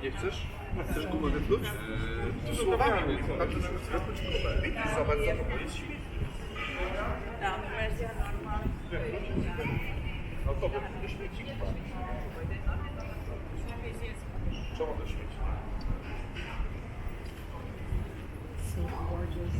Nie chcesz? Chcesz gumę wypluć? To są nowami, tak już wypluć gumę. Widzisz, zobacz, za to jest siły. No, wersja normalna. No to do śmieci. Czemu do śmieci? So gorgeous.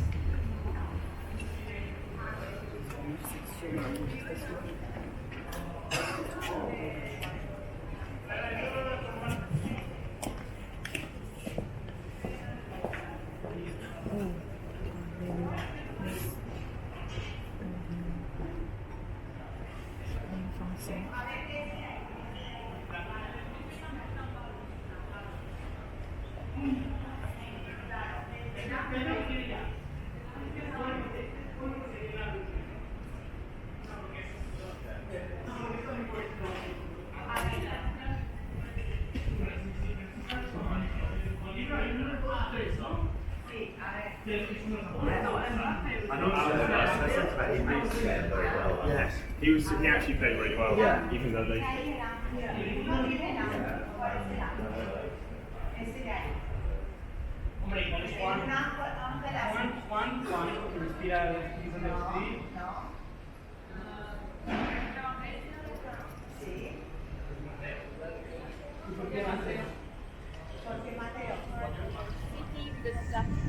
Yes, he actually played really well. Yeah. Even though they.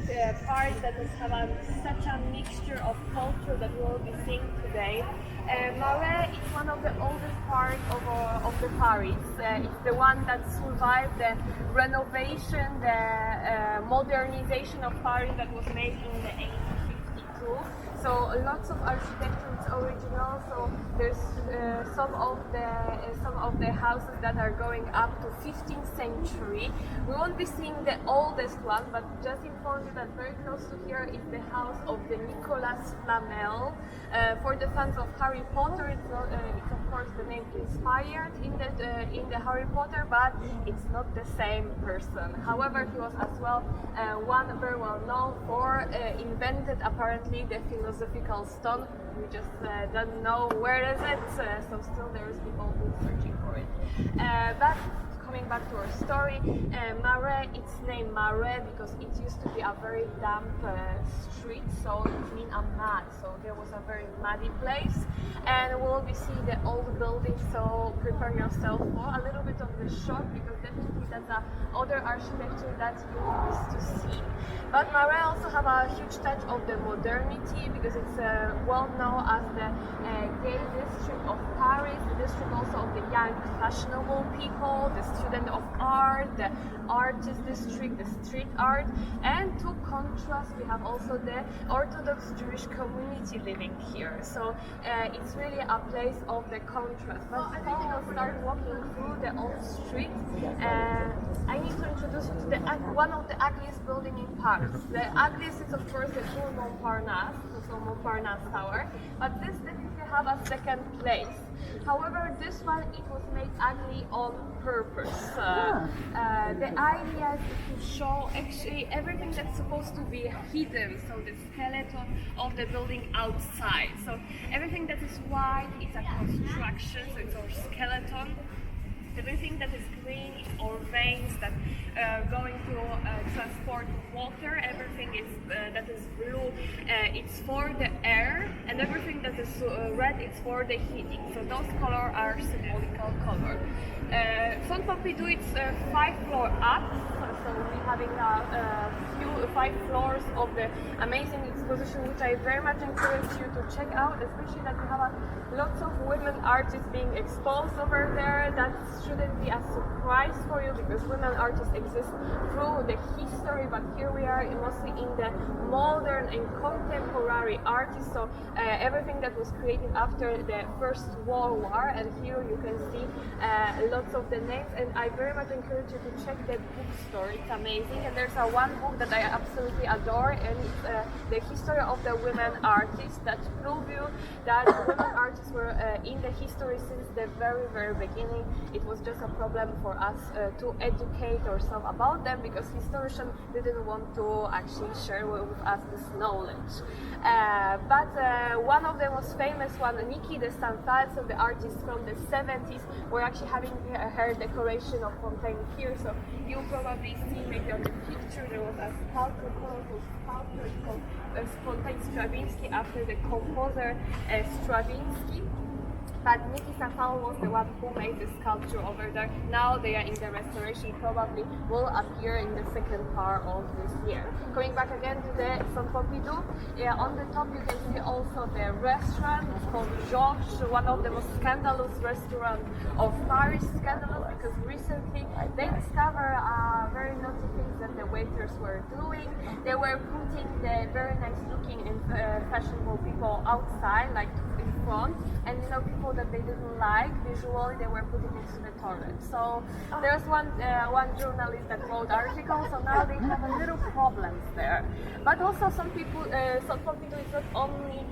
The part that is have such a mixture of culture that we will be seeing today. Marais is one of the oldest parts of the Paris. It's the one that survived the renovation, the modernization of Paris that was made in the 1852. So lots of architecture is original. So there's some of the houses that are going up to 15th century. We won't be seeing the oldest one, but just inform you that very close to here is the house of the Nicolas Flamel. For the fans of Harry Potter, it's of course the name inspired in the Harry Potter, but it's not the same person. However, he was as well one very well known for invented apparently the philosophical stone. We just don't know where is it, so still there is people who are searching for it. But coming back to our story, Marais, it's named Marais because it used to be a very damp street, so it means a mud. So there was a very muddy place, and we'll be seeing the old building. So prepare yourself for a little bit of the shock because definitely that's other architecture that you used to see. But Marais also have a huge touch of the modernity because it's well known as the gay district of Paris, the district also of the young fashionable people, the student of art, the artist district, the street art, and to contrast we have also the Orthodox Jewish community living here. So it's really a place of the contrast. But before we'll start walking through the old street, I need to introduce you to one of the ugliest buildings in Paris. The ugliest is of course the Tour Montparnasse, so Montparnasse Tower, but this definitely have a second place. However, this one, it was made ugly on purpose. The idea is to show actually everything that's supposed to be hidden, so the skeleton of the building outside. So everything that is white, it's a construction, so it's our skeleton. Everything that is green is our veins that going to transport water. Everything is that is blue, it's for the air, and everything that is red is for the heating. So those colors are symbolical color. Saint Pompidou, it's 5 floors up, so we're having a few 5 floors of the amazing exposition, which I very much encourage you to check out, especially that we have lots of women artists being exposed over there. That shouldn't be a surprise for you because women artists exist through the history, but here we are mostly in the modern and contemporary artists, so everything that was created after the First World War, and here you can see lots of the names, and I very much encourage you to check the bookstore. It's amazing, and there's one book that I absolutely adore, and it's the history of the women artists that prove you that women artists were in the history since the very, very beginning. It was just a problem for us to educate ourselves about them because historians didn't want to actually share with us this knowledge. But one of the most famous one, Niki de Santal, so the artist from the 70s, we're actually having her the decoration of fontaine here. So you probably see maybe on the picture there was a sculpture, colorful sculpture called Fontaine Stravinsky after the composer Stravinsky. But Niki Safal was the one who made the sculpture over there. Now they are in the restoration, probably will appear in the second part of this year. Coming back again to the Centre Pompidou, on the top you can see also the restaurant. It's called Georges, one of the most scandalous restaurants of Paris. Scandalous because recently they discovered very naughty things that the waiters were doing. They were putting the very nice looking and fashionable people outside, like in front, and people that they didn't like visually, they were putting into the toilet. So there's one journalist that wrote articles, so now they have a little problems there. But also some people is not only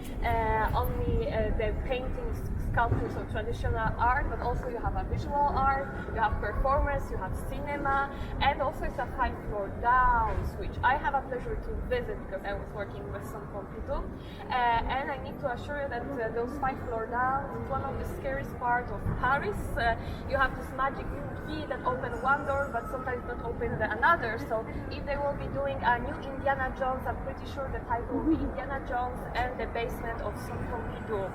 the paintings, sculptures or traditional art, but also you have a visual art, you have performance, you have cinema, and also it's a 5-floor downs, which I have a pleasure to visit because I was working with Centre Pompidou. And I need to assure you that those 5-floor downs is one of the scariest parts of Paris. You have this magic key that opens one door, but sometimes not open another. So if they will be doing a new Indiana Jones, I'm pretty sure the title will be Indiana Jones and the basement of Centre Pompidou.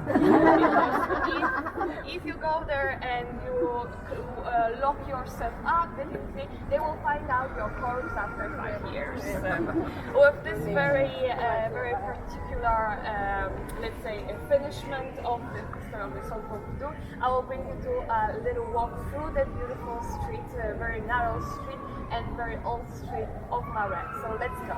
Because if you go there and you lock yourself up, definitely they will find out your corpse after 5 years. With this very particular, let's say, finishment of the history of the Centre Pompidou, I will bring you to a little walk through the beautiful street, very narrow street and very old street of Marais. So let's go.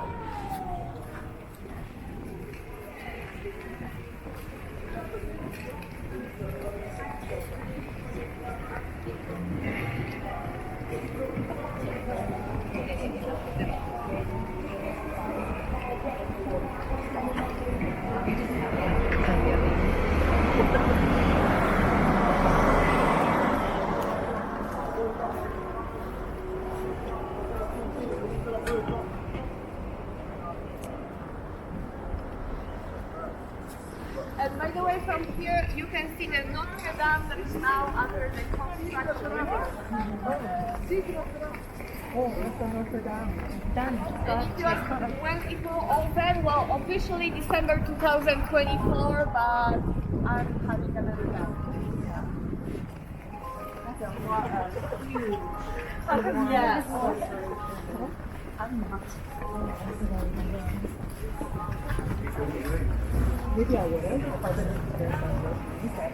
And by the way, from here you can see the Notre Dame that is now under the construction. And if you ask when it will open, well, officially December 2024, but I'm having a little doubt. Yes. Maybe I would have if I didn't care about it. Okay.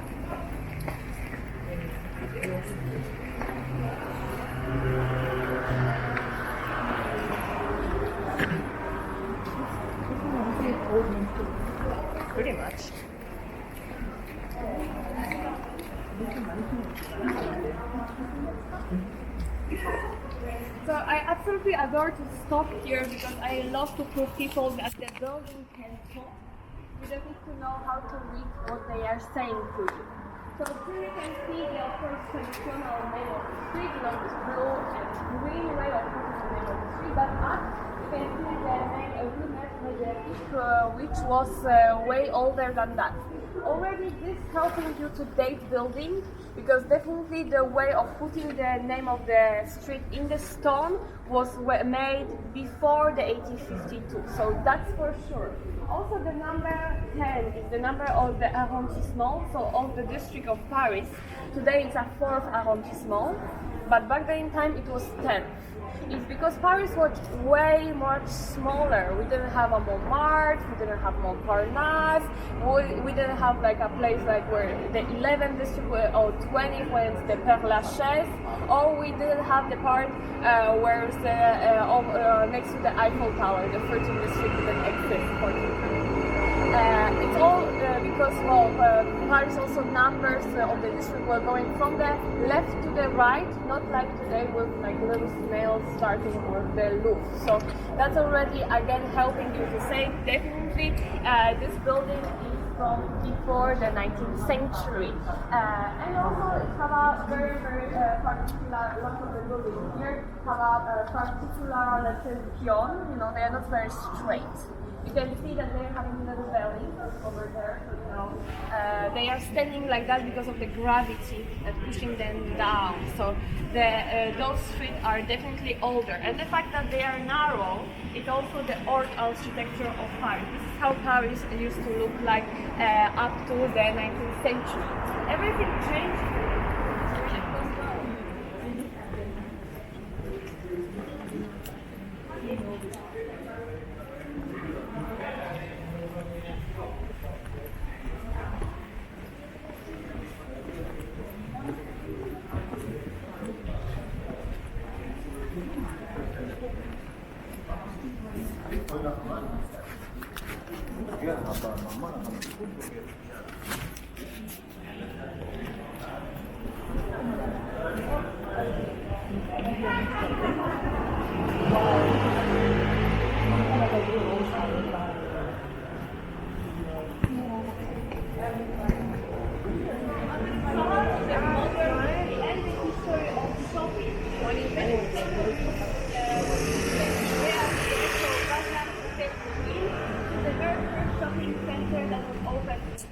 Pretty much. So I absolutely adore to stop here because I love to prove people that the building can talk. You just need to know how to read what they are saying to you. So here you can see the, of course, traditional name of the street, this blue and green way of putting the name of the street. But up, you can see the name of Rue Maître, which was way older than that. Already this helping you to date building, because definitely the way of putting the name of the street in the stone was made before the 1852, so that's for sure. Also the number 10 is the number of the arrondissement, so of the district of Paris. Today it's a 4th arrondissement, but back then in time it was 10th. It's because Paris was way much smaller. We didn't have a Montmartre, we didn't have Montparnasse, we didn't have like a place like where the 11th district or 20 went the Père Lachaise, or we didn't have the part where it's next to the Eiffel Tower, the 13th district didn't exist. It's all because, well, Paris also numbers of the district were going from the left to the right, not like today with like little snails starting with the Louvre. So that's already again helping you to say definitely this building is from before the 19th century. And also it has a very particular, lots of the buildings here have a particular, let's say, pion, you know, they are not very straight. You can see that they're having little belly over there, so, you know, they are standing like that because of the gravity pushing them down. So those streets are definitely older. And the fact that they are narrow, it's also the old architecture of Paris. This is how Paris used to look like up to the 19th century. Everything changed.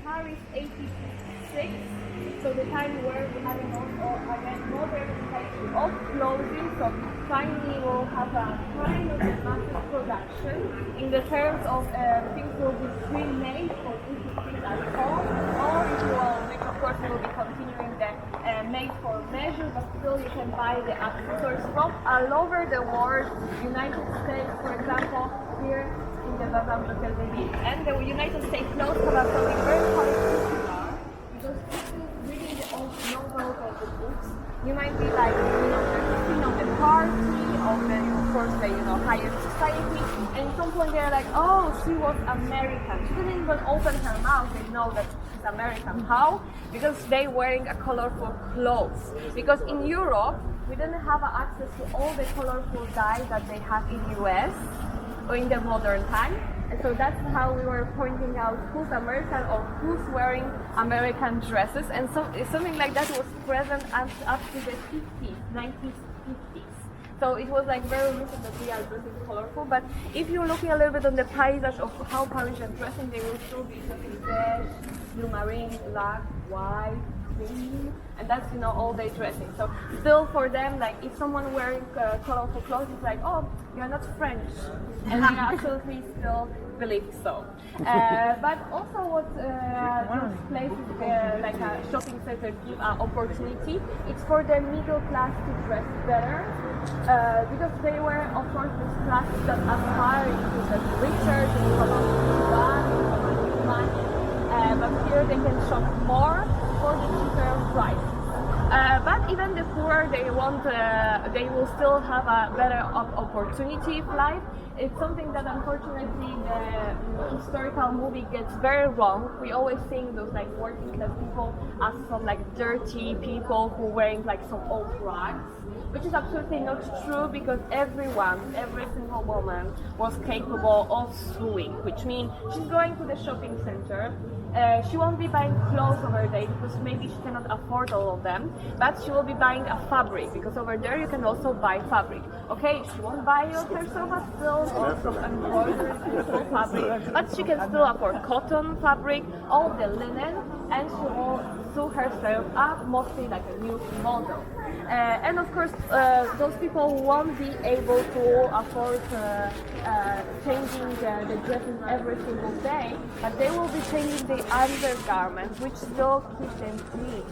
Paris 86, so the time where we have again modernization of clothing, so finally we'll have a kind of massive production in the terms of things will be pre-made for industries at home, or it will, which of course will be continuing the made for measure, but still you can buy the accessories from all over the world. United States, for example, here in the Bazar de Calvary, and the United States clothes have something very particular because people reading the old novels or the books, you might be like, you know, there's a scene of the party, of the, of course, the, you know, higher society, and at some point they're like, oh, she was American. She didn't even open her mouth, they know that she's American. How? Because they're wearing a colorful clothes. Because in Europe, we didn't have access to all the colorful dyes that they have in US or in the modern time. And so that's how we were pointing out who's American or who's wearing American dresses. And so something like that was present up to the 50s, 1950s. So it was like very recent that we are dressing colorful. But if you're looking a little bit on the paysage of how Parisians dressing, they will still be something beige, blue marine, black, white, green, and that's, you know, all day dressing. So still for them, like if someone wearing colorful clothes, it's like, oh, you're not French, and they absolutely still believe so. But also what this place is like a shopping center give an opportunity. It's for the middle class to dress better because they were, of course, this classes that aspire to the richer, to become a money. But here they can shop more for the cheaper price. But even the poor, they will still have a better opportunity of life. It's something that unfortunately the historical movie gets very wrong. We always think those like working class people as some like dirty people who wearing like some old rags, which is absolutely not true because every single woman was capable of sewing, which means she's going to the shopping center. She won't be buying clothes over there because maybe she cannot afford all of them, but she will be buying a fabric because over there you can also buy fabric. Okay, she won't buy herself a silk or some embroidered fabric, but she can still afford cotton fabric, all the linen, and she will sew herself up, mostly like a new model. And of course, those people won't be able to afford changing the dresses every single day, but they will be changing the undergarments, which still keep them clean.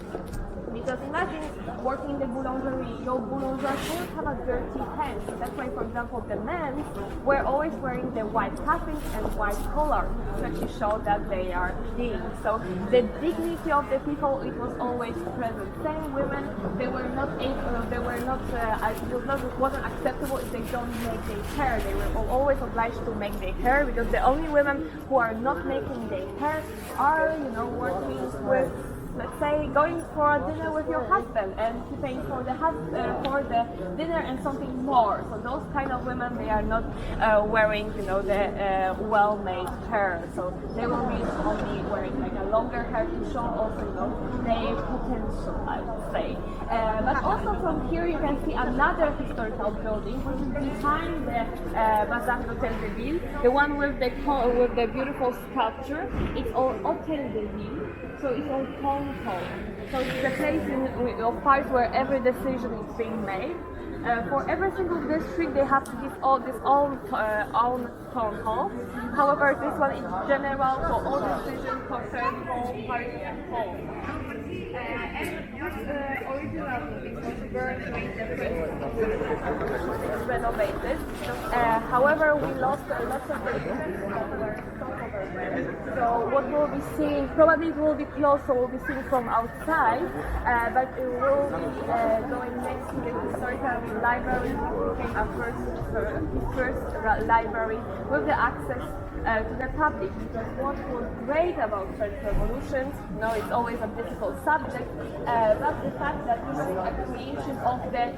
Because imagine working in the boulangerie, your boulanger won't have a dirty hands. So that's why, for example, the men were always wearing the white cappings and white collar to actually show that they are clean. So the dignity of the people, it was always present. Same women, they were not able, it wasn't acceptable if they don't make their hair. They were always obliged to make their hair because the only women who are not making their hair are, you know, working with let's say, going for a dinner with your husband and he pays for the dinner and something more. So those kind of women, they are not wearing, you know, the well-made hair. So they will be only wearing like a longer hair to show also, you know, their potential, I would say. But also from here you can see another historical building which is behind the Bazar d'Hôtel de Ville, the one with the beautiful sculpture. It's all Hôtel de Ville, so it's all town hall. So it's the place of Paris where every decision is being made. For every single district, they have to give all this own town hall. However, this one is general for all decisions concerning all Paris and Hall. Originally it was burned during the French renovated. However, we lost lots of the defenses that were over there. So what we'll be seeing, probably it will be closed, so we'll be seeing from outside, but it will be going next to the historical library, which became a first library with the access to the public. Because what was great about French Revolution, you know, it's always a difficult subject, but the fact that this is a creation of the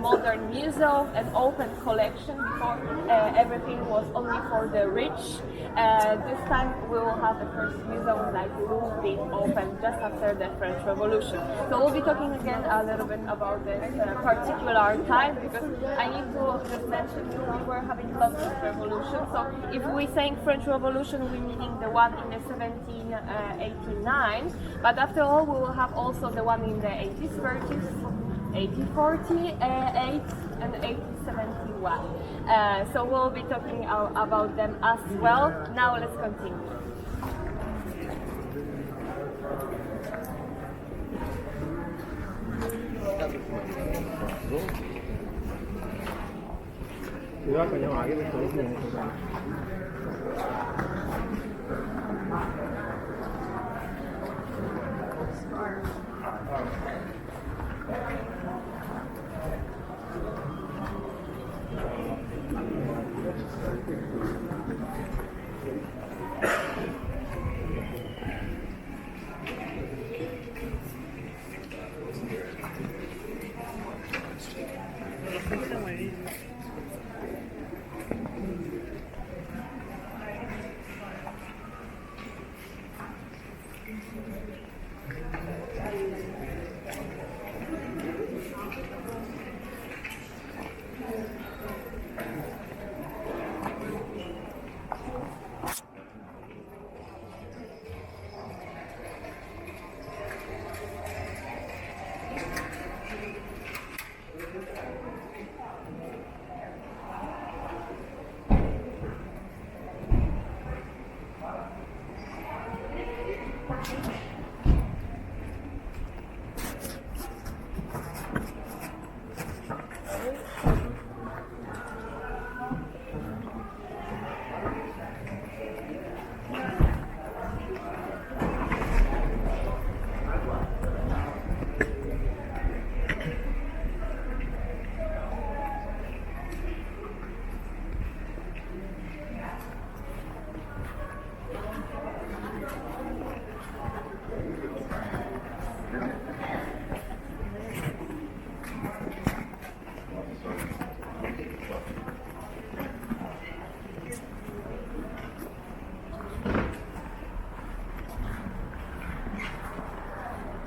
modern museum and open collection. Before everything was only for the rich. This time we will have the first museum like room being open just after the French Revolution. So we'll be talking again a little bit about this particular time, because I need to just mention we were having lots of revolutions. So if we saying French Revolution, we're meaning the one in the 1789, but after all we will have also the one in the 1830s, 1848 and 1871. So we'll be talking about them as well. Now let's continue.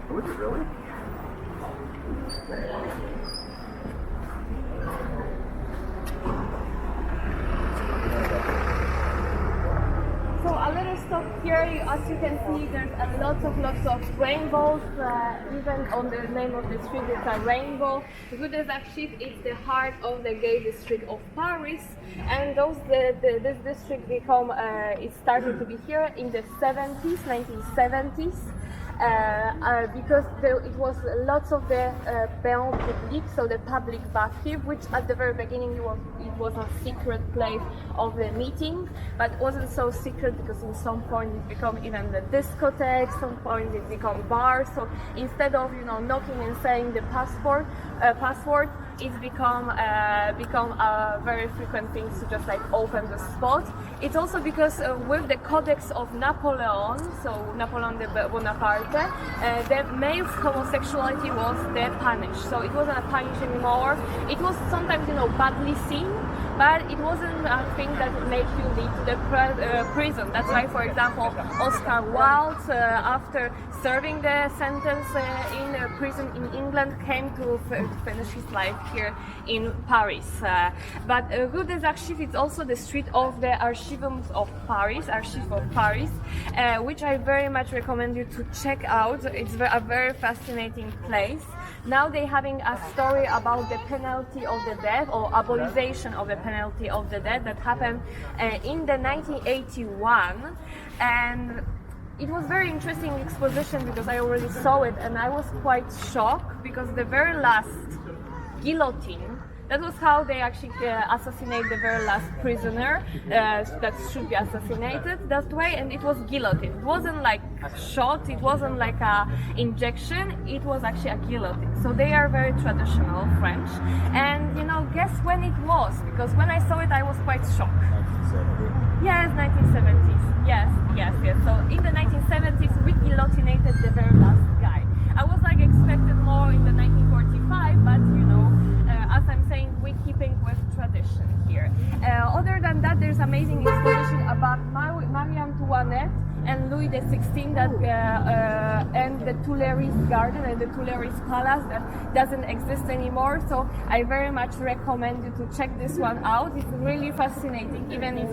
Was it really? So a little stop here, as you can see, there's lots of rainbows, even on the name of the street it's a rainbow. Rue des Archives is the heart of the gay district of Paris, and this district it started to be here in the 1970s. Because it was lots of the bain public, so the public bathroom, which at the very beginning it was a secret place of the meeting, but it wasn't so secret because in some point it became even the discotheque, some point it became bars. So instead of knocking and saying the password, it's become a very frequent thing to just like open the spot. It's also because with the Codex of Napoleon, so Napoleon Bonaparte, the male homosexuality was punished. So it wasn't a punish anymore. It was sometimes, badly seen, but it wasn't a thing that made you lead to the prison. That's why, for example, Oscar Wilde, after serving the sentence in prison in England, came to finish his life here in Paris. But Rue des Archives is also the street of the Archives of Paris, which I very much recommend you to check out. It's a very fascinating place. Now they're having a story about the penalty of the death, or abolition of the penalty of the death, that happened in the 1981, and it was very interesting exposition because I already saw it and I was quite shocked, because the very last guillotine, that was how they actually assassinate the very last prisoner that should be assassinated that way, and it was guillotine. It wasn't like a shot, it wasn't like a injection, it was actually a guillotine. So they are very traditional French. And guess when it was? Because when I saw it, I was quite shocked. 1970? Yes, 1970s. Yes. So in the 1970s, we guillotinated the very last guy. I was like expected more in the 1945, but as I'm saying, we're keeping with tradition here. Other than that, there's amazing exposition about Marie Antoinette and Louis XVI and the Tuileries Garden and the Tuileries Palace that doesn't exist anymore. So I very much recommend you to check this one out. It's really fascinating, even if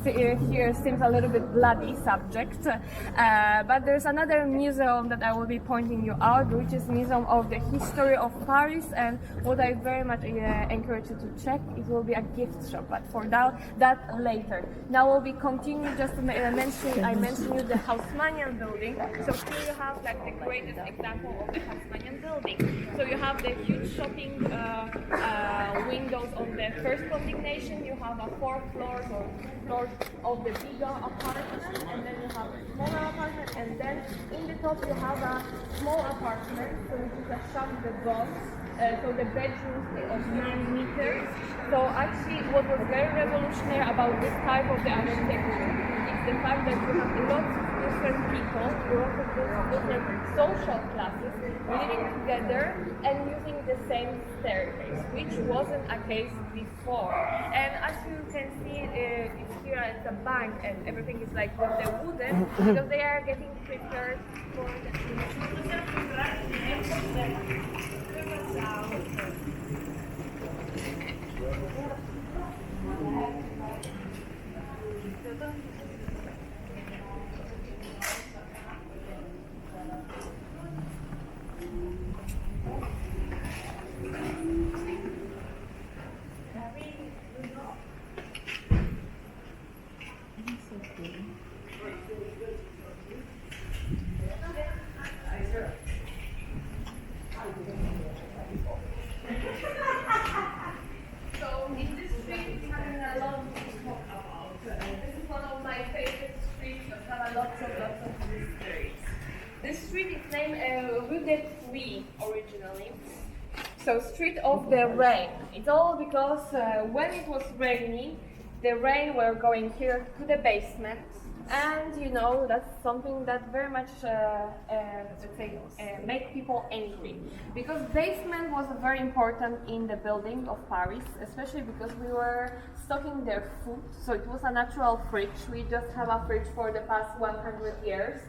here seems a little bit bloody subject. But there's another museum that I will be pointing you out, which is Museum of the History of Paris, and what I very much encourage you to check, it will be a gift shop, but for that later. Now we'll be continuing just to mention you the Haussmannian building. So here you have like the greatest example of the Haussmannian building. So you have the huge shopping windows on the first combination. You have 4 floors of the bigger apartment, and then you have a smaller apartment, and then in the top you have a small apartment, so which is a chambre de bonne. So the bedrooms of 9 meters. So actually what was very revolutionary about this type of the architecture is the fact that you have lots of different people, lots of different social classes living together and using the same staircase, which wasn't a case before. And as you can see, it's here at the bank, and everything is like with the wooden, because they are getting prepared for the This street is named Rue des Pluies originally. So street of the rain. It's all because when it was raining, the rain were going here to the basement. And that's something that very much make people angry, because basement was very important in the building of Paris, especially because we were stocking their food. So it was a natural fridge. We just have a fridge for the past 100 years.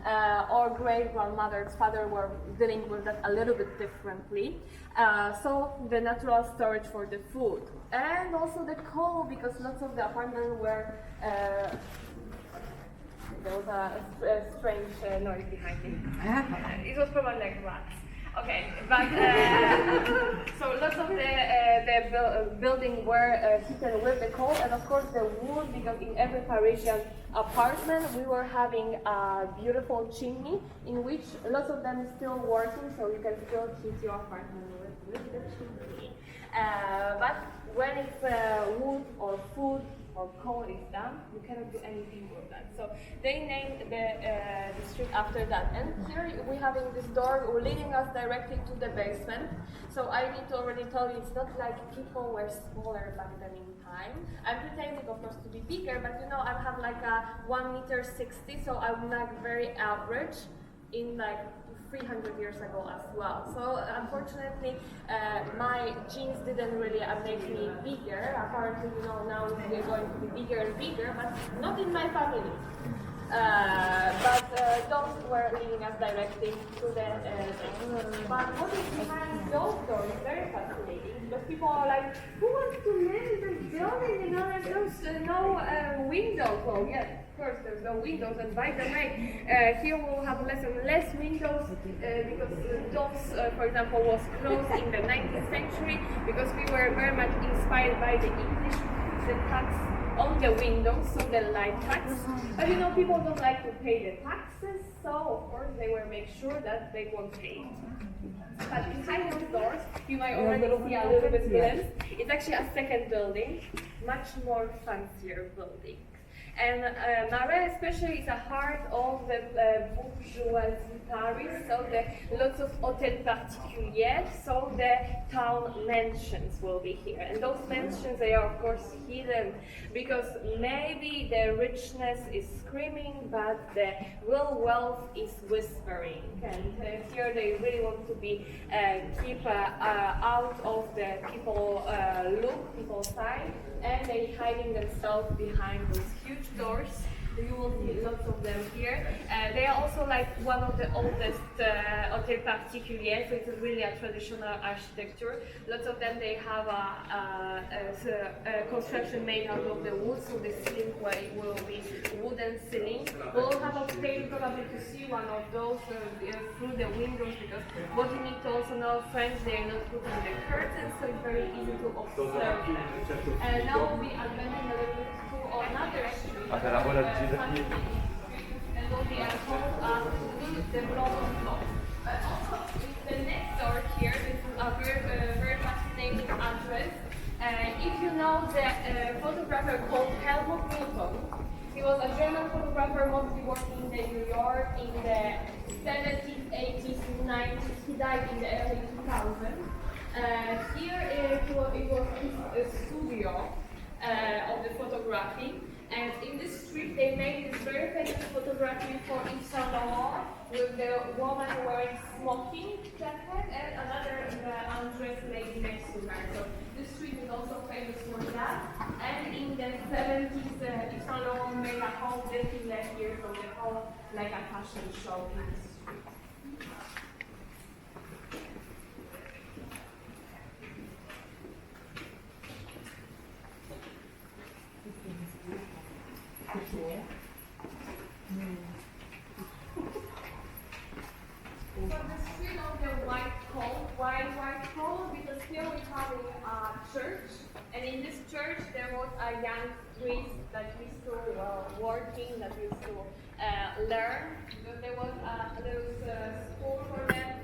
Our great grandmother's father were dealing with that a little bit differently. So the natural storage for the food, and also the coal, because lots of the apartments were. There was a strange noise behind me. It was probably like rats. Okay, but so lots of the building were heated with the coal, and of course the wood, because in every Parisian apartment we were having a beautiful chimney, in which lots of them is still working, so you can still heat your apartment with the chimney. But when it's wood or food, or coal is done, you cannot do anything with that. So they named the street after that. And here we have in this door leading us directly to the basement. So I need to already tell you, it's not like people were smaller back then in time. I'm pretending, of course, to be bigger, but you know, I have like a 1.60 m, so I'm like very average in like 300 years ago as well. So unfortunately, my genes didn't really make me bigger. Apparently, you know, now we're going to be bigger and bigger, but not in my family. But those were leading us directly to the but what is behind those doors is very fascinating, because people are like, who wants to live in this building, you know, and there's no windows. Well, yes, of course there's no windows, and by the way, here we'll have less and less windows because those, for example, was closed in the 19th century, because we were very much inspired by the English, the tax on the windows, so the light tax. But you know, people don't like to pay the taxes, so of course they will make sure that they won't pay it. But behind those doors, you might already see a little bit glimpse. It's actually a second building, much more fancier building. And Marais especially is a heart of the bourgeoisie Paris, so lots of hôtels particuliers, so the town mansions will be here. And those mansions, they are of course hidden, because maybe the richness is screaming, but the real wealth is whispering. And here they really want to be keep out of the people's sight, and they hiding themselves behind those huge doors. You will see lots of them here. They are also like one of the oldest hôtels particuliers, so it's really a traditional architecture. Lots of them, they have a construction made out of the wood, so the ceiling will be wooden ceiling. We'll have a space probably to see one of those through the windows, because what you need to also know, French, they are not putting the curtains, so it's very easy to observe them. And now we'll be advancing a little bit to another street. And we'll be called the Blonde Block. Also, the next door here, this is a very fascinating address. If you know the photographer called Helmut Newton, he was a German photographer, mostly working in New York in the 70s, 80s, 90s. He died in the early 2000s. Here it was his studio of the photography. And in this street, they made this very famous photography for Yves Saint Laurent with the woman wearing smoking jacket and another undressed lady next to her. So this street is also famous for that. And in the 70s, Yves Saint Laurent made a whole défilé here, so the whole like a fashion show in the street. So the street of the white coal, why white coal? Because here we have a church, and in this church there was a young priest that used to working, that used to learn, because there was a school for them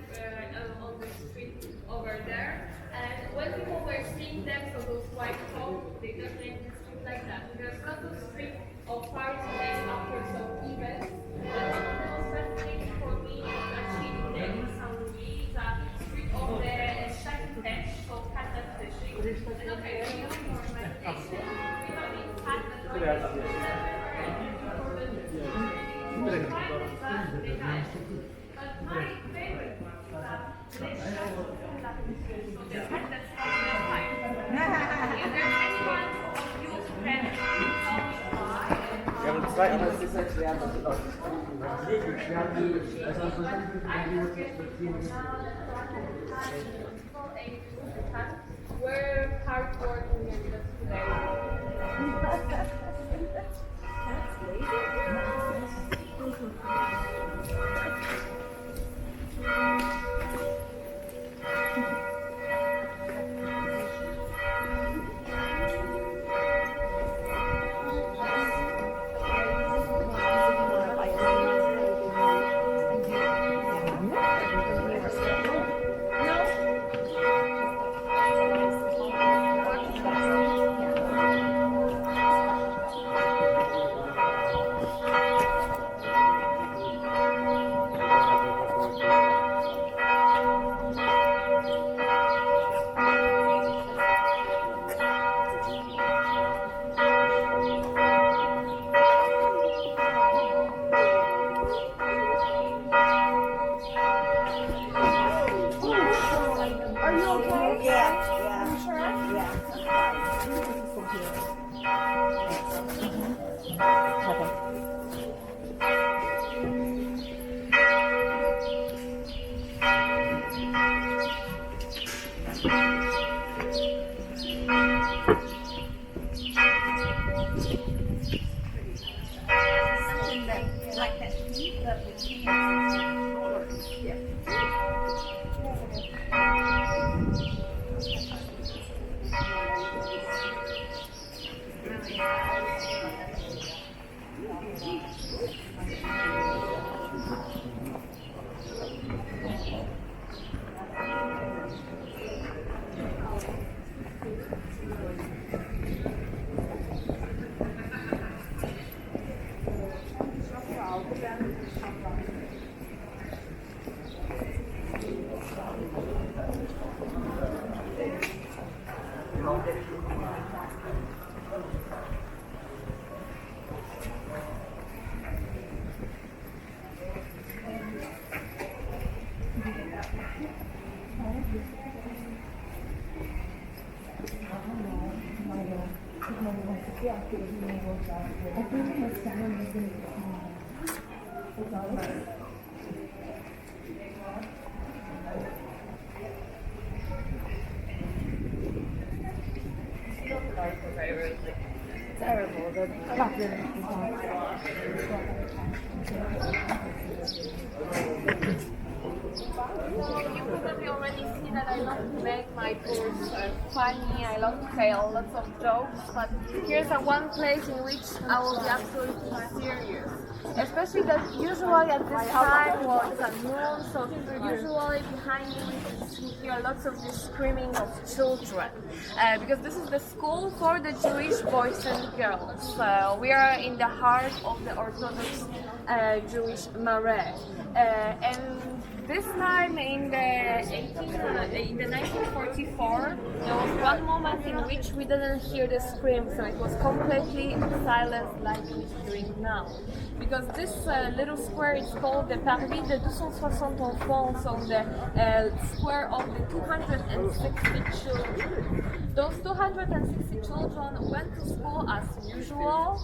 on the street over there. And when people were seeing them, so those white coal, they just named the street like that. There's lots of streets of Paris named after some events. But one of the most fascinating for me is actually in Saint-Louis, the street of the Chac-Pêche, so cat fishing. And okay, so you for imagination, we have been cat for but my favorite one is the cat that's from the pipe. Is there anyone of you who can tell me why? Ja, aber zwei, aber es ist halt schwer, das ist auch wirklich schwer, we're hard working in this today. Yeah. Sure. Something that, like that pink, but with pants. Yeah. Terrible. The So you probably already see that I love to make my tours funny, I love to tell lots of jokes, but here's one place in which I will be absolutely serious. Especially that usually at this time, well, it's at noon, so usually behind me we hear lots of this screaming of children. Because this is the school for the Jewish boys and girls. We are in the heart of the Orthodox Jewish Marais. And this time in the 1944, there was one moment in which we didn't hear the scream, so it was completely silent like we're doing now. Because this little square is called the Paris de 260 enfants, so the square of the 260 children. Those 260 children went to school as usual,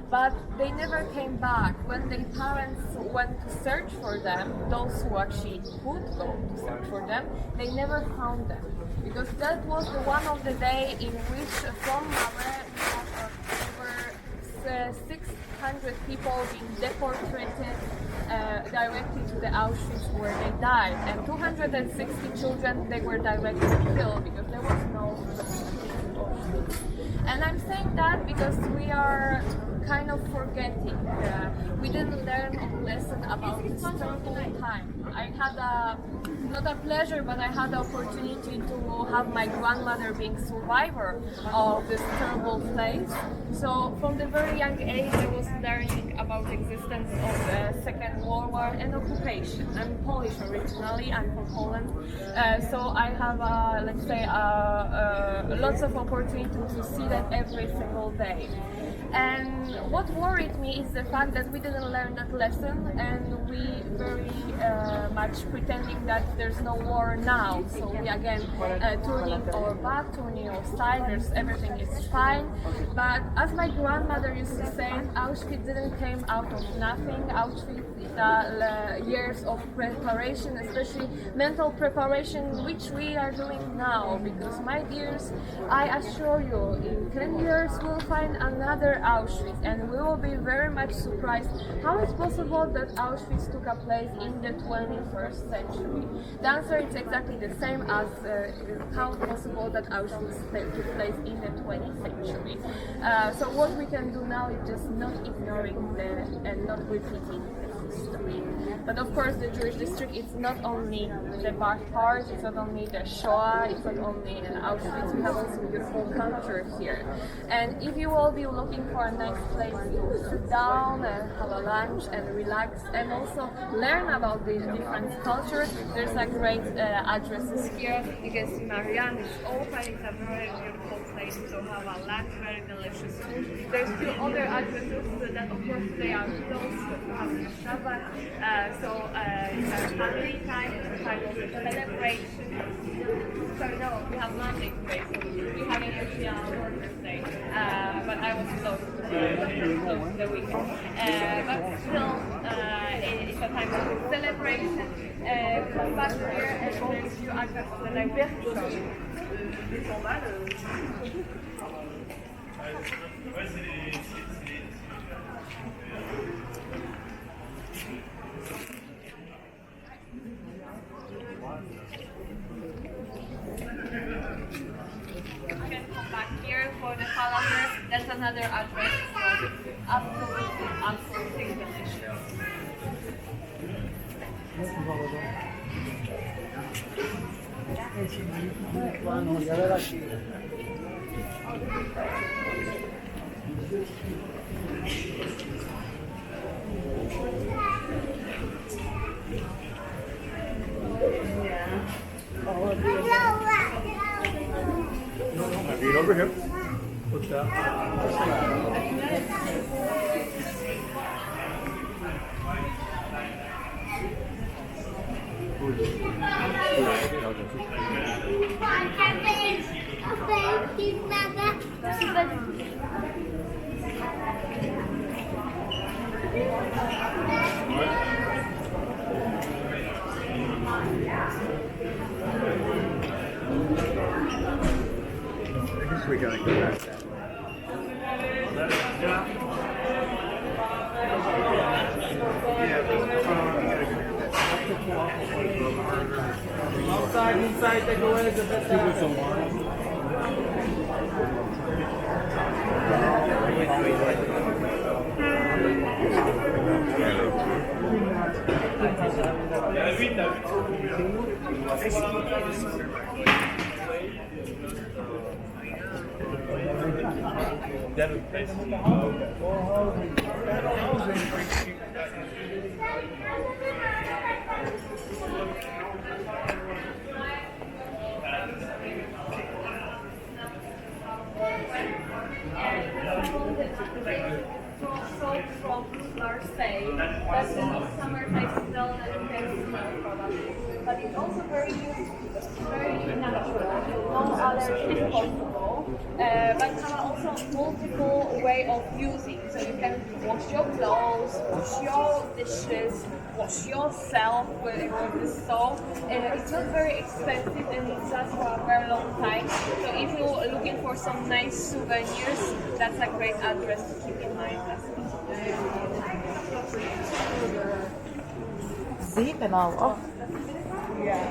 but they never came back. When their parents went to search for them, those who actually could go to search for them, they never found them. Because that was the one of the day in which from Marais we had over 600 people being deported directly to the Auschwitz where they died. And 260 children, they were directly killed because there was no Auschwitz. And I'm saying that because we are kind of forgetting. We didn't learn a lesson about this terrible time. I had not a pleasure, but I had the opportunity to have my grandmother being survivor of this terrible place. So from the very young age, I was learning about the existence of the Second World War and occupation. I'm Polish originally. I'm from Poland, so I have, let's say, lots of opportunity to see that every single day. And what worried me is the fact that we didn't learn that lesson, and we very much pretending that there's no war now. So we again turning our back, turning our side. Everything is fine. But as my grandmother used to say, Auschwitz didn't came out of nothing. Auschwitz is years of preparation, especially mental preparation, which we are doing now. Because my dears, I assure you, in 10 years we'll find another Auschwitz, and we will be very much surprised how it's possible that Auschwitz took a place in the 21st century. The answer is exactly the same as how it's possible that Auschwitz took place in the 20th century. So what we can do now is just not ignoring and not repeating the history. But of course the Jewish district is not only the bad part, it's not only the Shoah, it's not only Auschwitz, we have also beautiful culture here. And if you will be looking for a nice place to sit down and have a lunch and relax and also learn about the different cultures, there's a great addresses here. You can see Marianne is open, it's a very beautiful place to have a lunch, very delicious food. There's two other addresses that of course they are closed to have the shop. back. It's a family time, it's a time of celebration. Sorry, no, we have Monday today, so we haven't actually our workers' day. But I was close to the weekend. But still, it's a time of celebration. Come back here and there's a few actors that I will show you. You can come back here for the calendar. That's another address. So absolutely delicious. Have you over here? What's that? I guess we gotta go back that Outside, inside, take away the best. From Marais, that's in summertime still and you can smell probably. But it's also very natural, no allergies possible. But have also multiple way of using. So you can wash your clothes, wash your dishes, wash yourself with the soap. It's not very expensive and it lasts for a very long time. So if you're looking for some nice souvenirs, that's a great address to keep in mind. Zip and all. Oh. Yeah.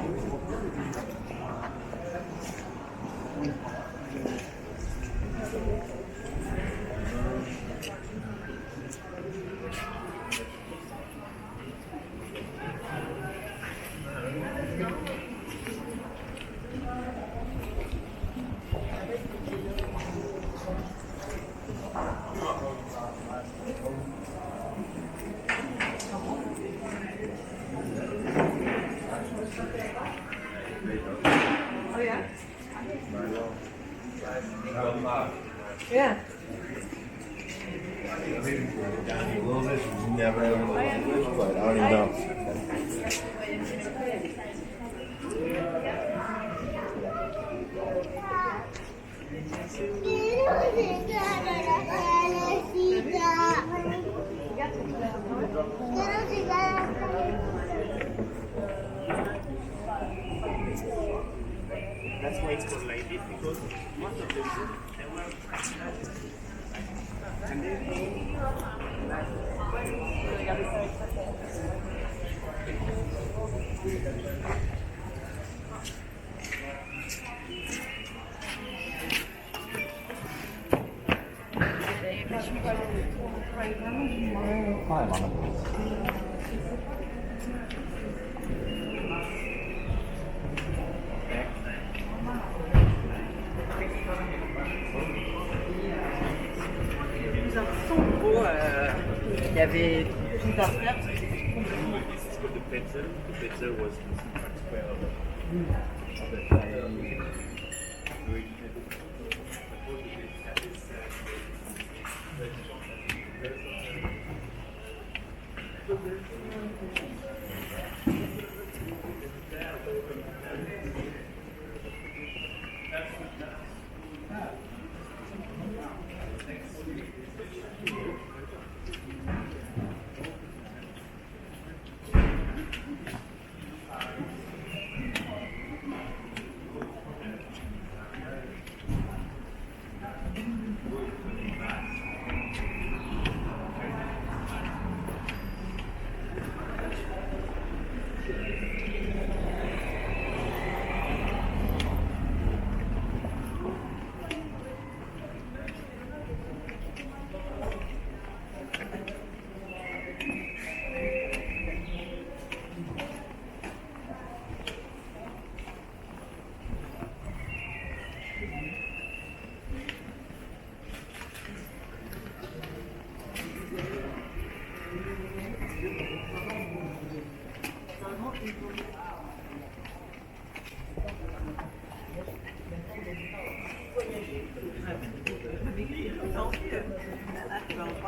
Yeah. Never but I don't even know. That's why it's called like this, because most of the food they were Il y avait tout à faire. This is called the pretzel. The pretzel was the square of the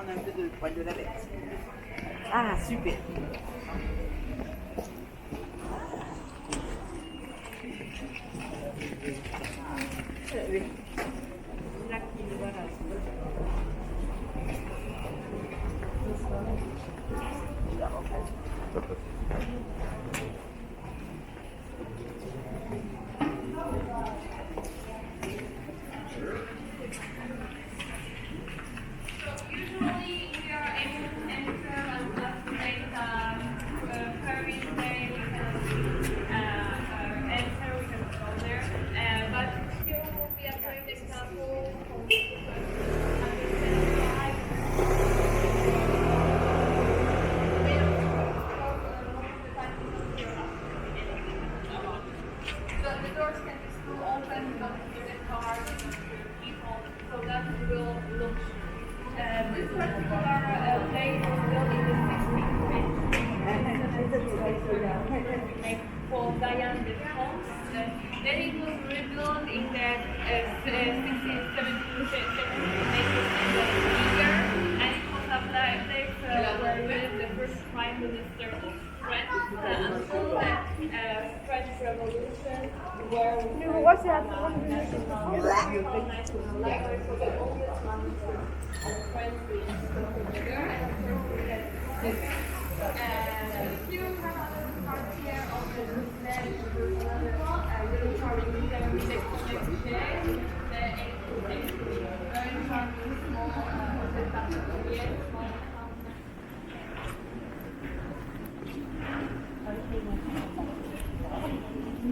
prendre un peu de poil de la bête. Ah, super. Usually we are able to enter and just make ferry day, we can enter, we can go there. But here will be a great example from the doors can be still open, you don't hear the cars, you don't hear people, so that will look. This particular place was built in the 16th century for Diane de France. Then it was rebuilt in the 16th, 17th century to make it bigger, and it was a place where lived the first prime minister of France until the French Revolution, where we national library for the oldest manuscript of French being still together, and of course we had this. Here we have another part here of the Muslim, little charming museum with the connect today, the 18th very charming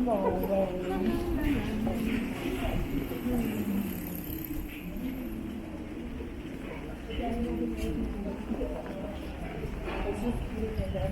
small small No way. It's just cute and then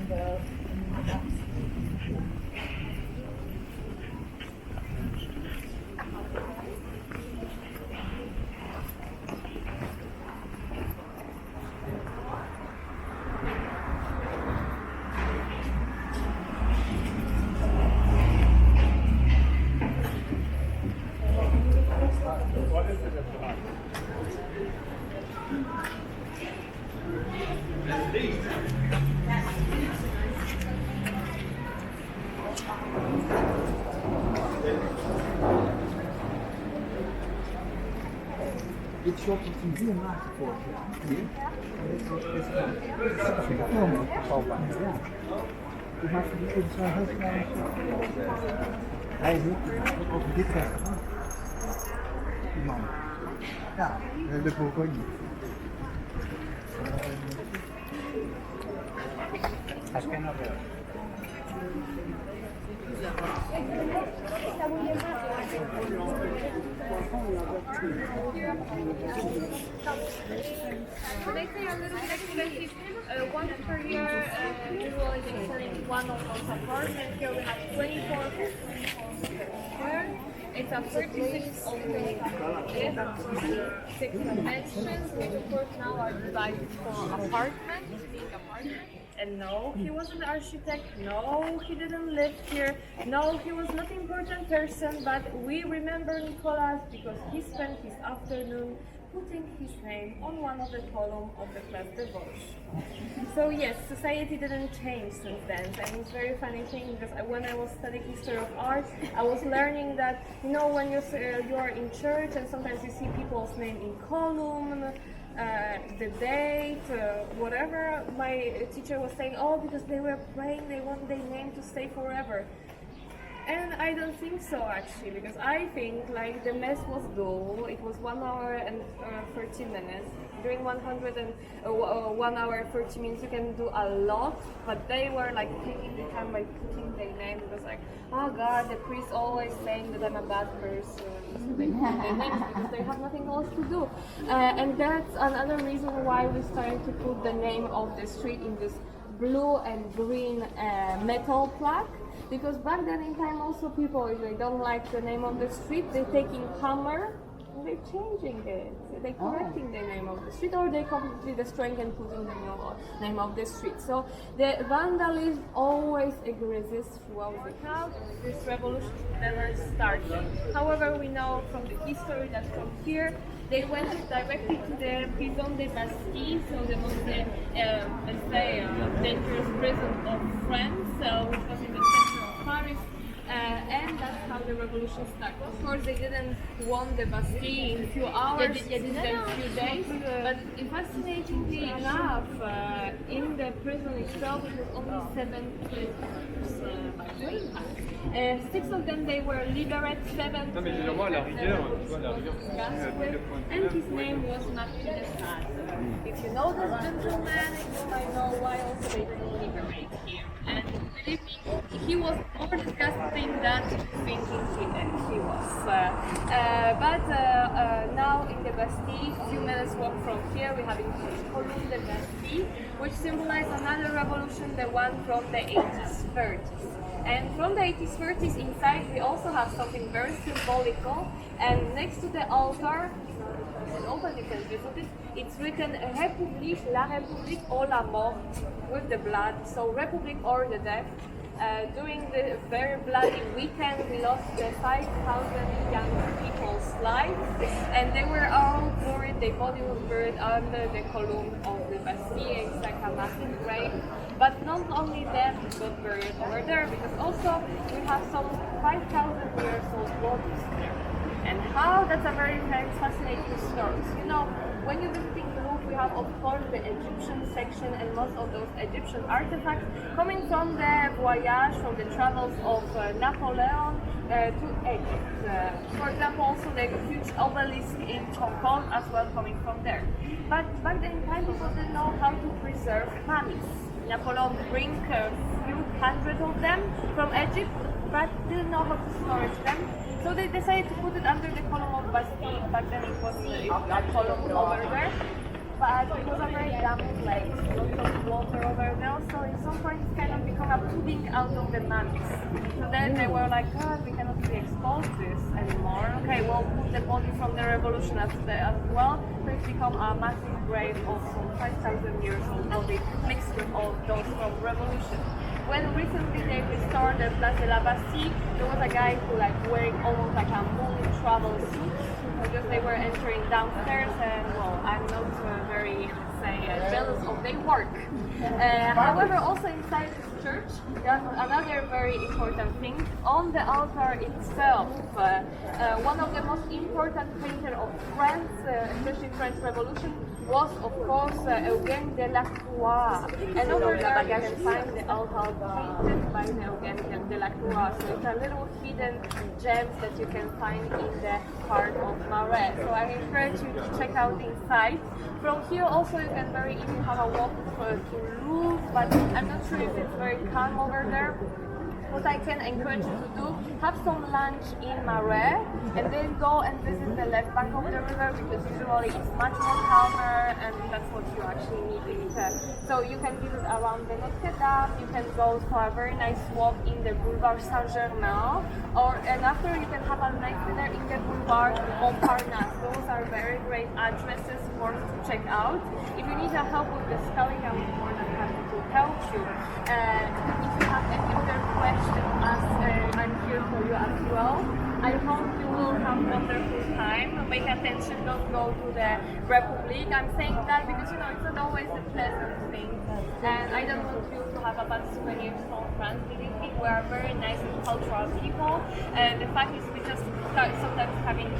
dit shot dat hij hier maakte vorig jaar. Hier. Dat is een film op de ja. Dus maakt hij die zo heel klein. Hij is ook over dit weg. Die man. Ja, de Bourgogne. Hij is geen afbeeld. They say a little bit expensive. Once per year, usually they selling one of those apartments. Here we have 24 square. It's a 36 only. It is 6 dimensions, which of course now are divided for apartments, big apartments. And no, he wasn't an architect. No, he didn't live here. No, he was not an important person. But we remember Nicolas because he spent his afternoon putting his name on one of the columns of the class de Vosges. So yes, society didn't change since then. And it's a very funny thing because when I was studying history of art, I was learning that, you know, when you are in church and sometimes you see people's name in column, the date, whatever, my teacher was saying, oh, because they were praying, they want their name to stay forever. And I don't think so actually, because I think like the mess was dull. It was 1 hour and 30 minutes. During 1 hour and 30 minutes you can do a lot, but they were like taking the time by putting their name. It was like, oh God, the priest always saying that I'm a bad person. So they put their names because they have nothing else to do. And that's another reason why we started to put the name of the street in this blue and green metal plaque. Because back then in time also people, if they don't like the name of the street, they take in hammer they're changing it. They're correcting the name of the street, or they completely destroying and putting the new name of the street. So the vandalism always exists throughout the town. This revolution never started. However, we know from the history that from here they went directly to the prison de Bastille, so the most, let's say, dangerous prison of France, which was in the center of Paris. And that's how the revolution started. Of course, they didn't won the Bastille in a few hours, in a few days, but fascinatingly enough, in the prison itself, it was only 7 prisoners by doing that. 6 of them they were liberated, 7 Non, mais généralement, à la rigueur, tu vois, à la rigueur, and his name was Marais. If you know this gentleman, you might know why also they didn't liberate him. And believe me, he was more disgusting than thinking he was. But now in the Bastille, a few minutes walk from here, we have in Column de Bastille, which symbolizes another revolution, the one from the 80s, 30s. And from the 80s, 30s inside, we also have something very symbolical. And next to the altar, it's open, you can visit it. It's written République, la République or la mort, with the blood. So Republic or the death. During the very bloody weekend, we lost 5,000 young people's lives, and they were all buried. Their body was buried under the column of the Bastille. It's like a massive grave. But not only them got buried over there, because also we have some 5,000 years old bodies there. And how? That's a very, very fascinating story. So, you know, when you visiting the Louvre, we have of course the Egyptian section, and most of those Egyptian artifacts coming from the voyage, from the travels of Napoleon to Egypt. For example, also the huge obelisk in Concorde as well coming from there. But back then in time, people didn't know how to preserve mummies. Napoleon bring a few hundred of them from Egypt, but didn't know how to storage them. So they decided to put it under the column of Bastille. Back then it was a column over there. But it was a very damp place, lots of water over there. So in some point it's kind of become a pudding out of the mummies. So then they were like, oh, we cannot really expose this anymore. Okay, we'll put the body from the revolution as well. So it's become a massive grave of some 5,000 years old body mixed with all those from revolution. When recently they restored the Place de la Bastille, there was a guy who like wearing almost like a moon travel suit, because they were entering downstairs, and well, I'm not very, let's say, jealous of their work. However, also inside this church, there's another very important thing. On the altar itself, one of the most important painters of France, especially French Revolution, was of course Eugène Delacroix. And over there you can find the altar painted by Eugène Delacroix. So it's a little hidden gems that you can find in the heart of Marais. So I encourage you to check out inside. From here also you can very easily have a walk to Louvre, but I'm not sure if it's very calm over there. What I can encourage you to do, have some lunch in Marais, and then go and visit the left bank of the river, because usually it's much more calmer, and that's what you actually need. So you can visit around the Notre Dame, you can go for a very nice walk in the Boulevard Saint-Germain, and after you can have a nice dinner in the Boulevard Montparnasse. Those are very great addresses for to check out. If you need help with the spelling, I'm more than happy to help you. If you have any other questions, I'm here for you as well. I hope you will have a wonderful time. Pay attention, don't go to the Republic. I'm saying that because you know it's not always a pleasant thing, and I don't want you to have a bad souvenirs from France. Believe me, we are very nice and cultural people, and the fact is we just start sometimes having